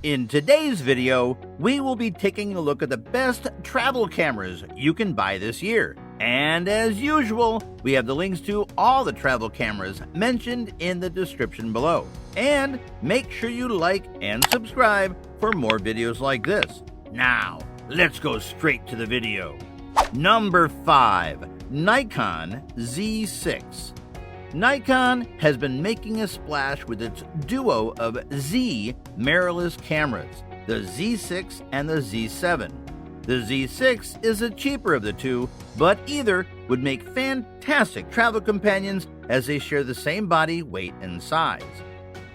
In today's video, we will be taking a look at the best travel cameras you can buy this year. And as usual, we have the links to all the travel cameras mentioned in the description below. And make sure you like and subscribe for more videos like this. Now, let's go straight to the video. Number 5. Nikon Z6. Nikon has been making a splash with its duo of Z mirrorless cameras, the Z6 and the Z7. The Z6 is the cheaper of the two, but either would make fantastic travel companions as they share the same body, weight, and size.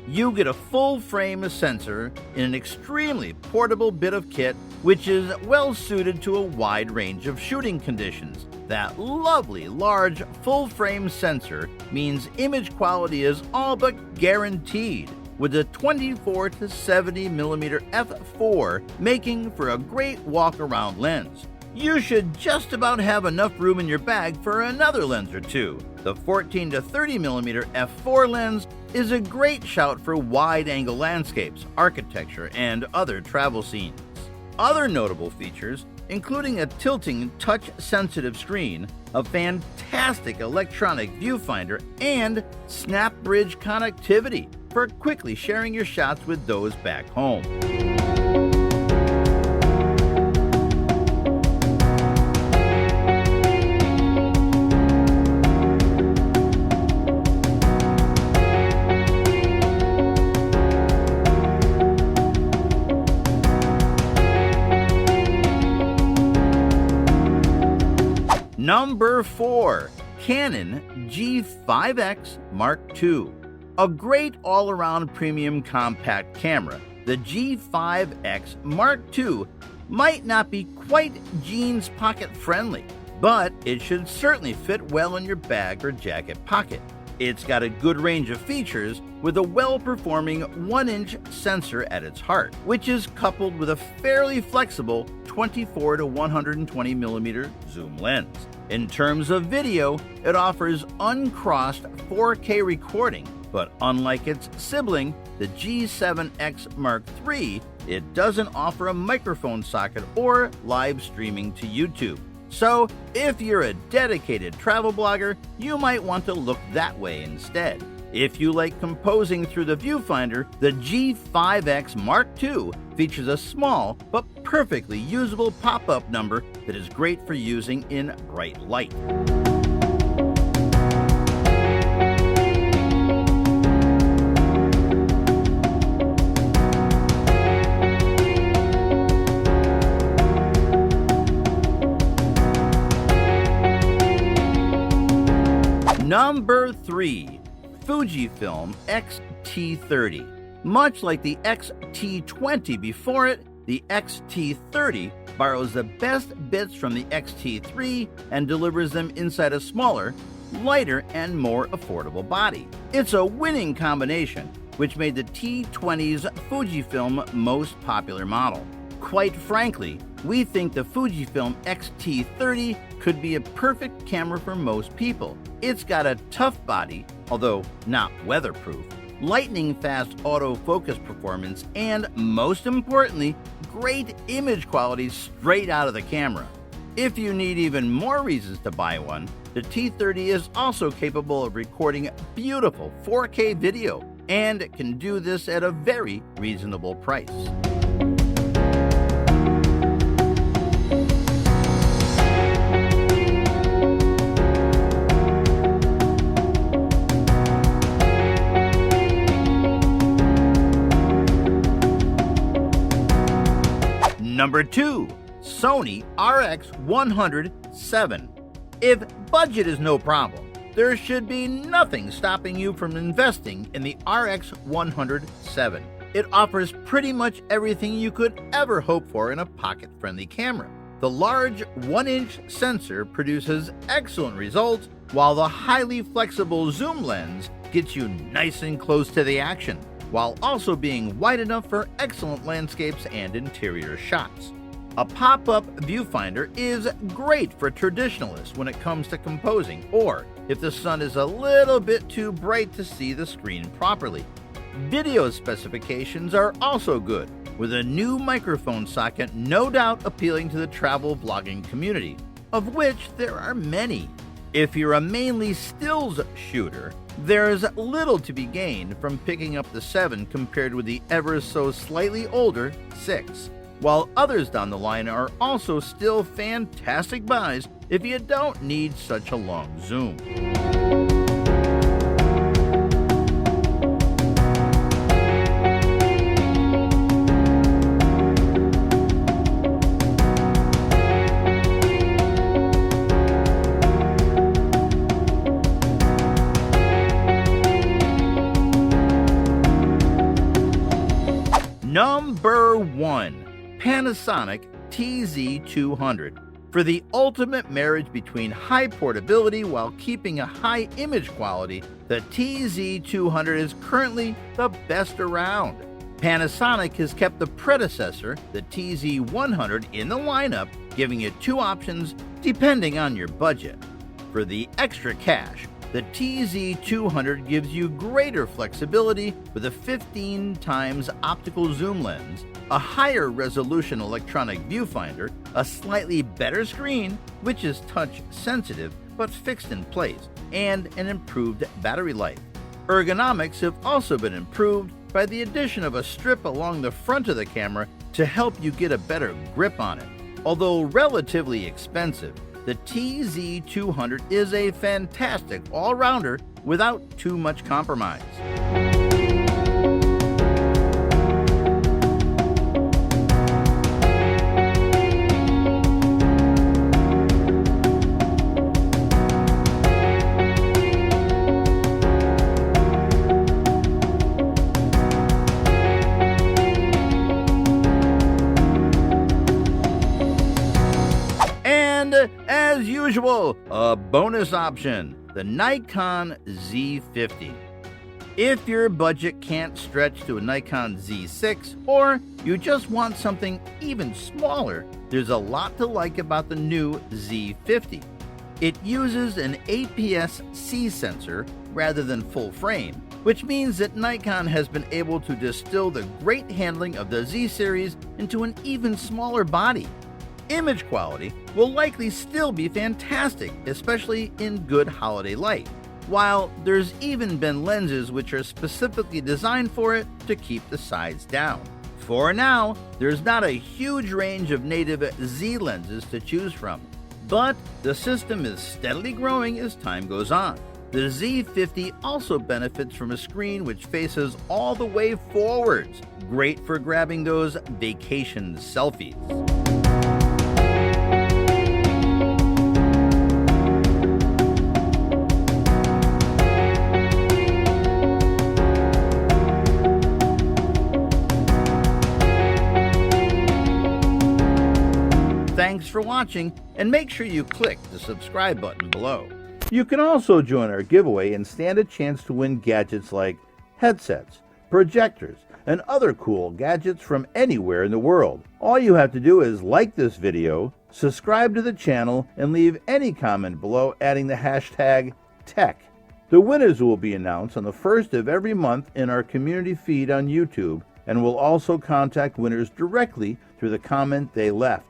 You get a full-frame sensor in an extremely portable bit of kit, which is well suited to a wide range of shooting conditions. That lovely large full-frame sensor means image quality is all but guaranteed, with the 24 to 70 mm f4 making for a great walk-around lens. You should just about have enough room in your bag for another lens or two. The 14 to 30 mm f4 lens is a great shout for wide-angle landscapes, architecture, and other travel scenes. Other notable features, including a tilting touch-sensitive screen, a fantastic electronic viewfinder, and snap bridge connectivity for quickly sharing your shots with those back home. Number 4. Canon G5X Mark II. A great all-around premium compact camera, the G5X Mark II might not be quite jeans pocket friendly, but it should certainly fit well in your bag or jacket pocket. It's got a good range of features with a well-performing 1-inch sensor at its heart, which is coupled with a fairly flexible 24 to 120 mm zoom lens. In terms of video, it offers uncrossed 4K recording, but unlike its sibling, the G7X Mark III, it doesn't offer a microphone socket or live streaming to YouTube. So, if you're a dedicated travel blogger, you might want to look that way instead. If you like composing through the viewfinder, the G5X Mark II features a small but perfectly usable pop-up number that is great for using in bright light. Number 3. Fujifilm XT30. Much like the XT20 before it, the XT30 borrows the best bits from the XT3 and delivers them inside a smaller, lighter, and more affordable body. It's a winning combination, which made the T20's Fujifilm most popular model. Quite frankly, we think the Fujifilm XT30 could be a perfect camera for most people. It's got a tough body, although not weatherproof, lightning-fast autofocus performance, and most importantly, great image quality straight out of the camera. If you need even more reasons to buy one, the T30 is also capable of recording beautiful 4K video, and it can do this at a very reasonable price. Number 2. Sony RX100 7. If budget is no problem, there should be nothing stopping you from investing in the RX100 7. It offers pretty much everything you could ever hope for in a pocket-friendly camera. The large 1-inch sensor produces excellent results, while the highly flexible zoom lens gets you nice and close to the action, while also being wide enough for excellent landscapes and interior shots. A pop-up viewfinder is great for traditionalists when it comes to composing, or if the sun is a little bit too bright to see the screen properly. Video specifications are also good, with a new microphone socket no doubt appealing to the travel vlogging community, of which there are many. If you're a mainly stills shooter, there's little to be gained from picking up the 7 compared with the ever so slightly older 6, while others down the line are also still fantastic buys if you don't need such a long zoom. Number 1. Panasonic TZ200. For the ultimate marriage between high portability while keeping a high image quality, the TZ200 is currently the best around. Panasonic has kept the predecessor, the TZ100, in the lineup, giving you 2 options depending on your budget. For the extra cash, the TZ200 gives you greater flexibility with a 15 times optical zoom lens, a higher resolution electronic viewfinder, a slightly better screen, which is touch sensitive but fixed in place, and an improved battery life. Ergonomics have also been improved by the addition of a strip along the front of the camera to help you get a better grip on it. Although relatively expensive, the TZ200 is a fantastic all-rounder without too much compromise. As usual, a bonus option, the Nikon Z50. If your budget can't stretch to a Nikon Z6, or you just want something even smaller, there's a lot to like about the new Z50. It uses an APS-C sensor rather than full frame, which means that Nikon has been able to distill the great handling of the Z series into an even smaller body. Image quality will likely still be fantastic, especially in good holiday light, while there's even been lenses which are specifically designed for it to keep the sides down. For now, there's not a huge range of native Z lenses to choose from, but the system is steadily growing as time goes on. The Z50 also benefits from a screen which faces all the way forwards, great for grabbing those vacation selfies. Thanks for watching, and make sure you click the subscribe button below. You can also join our giveaway and stand a chance to win gadgets like headsets, projectors, and other cool gadgets from anywhere in the world. All you have to do is like this video, subscribe to the channel, and leave any comment below adding the hashtag tech. The winners will be announced on the first of every month in our community feed on YouTube, and we'll also contact winners directly through the comment they left.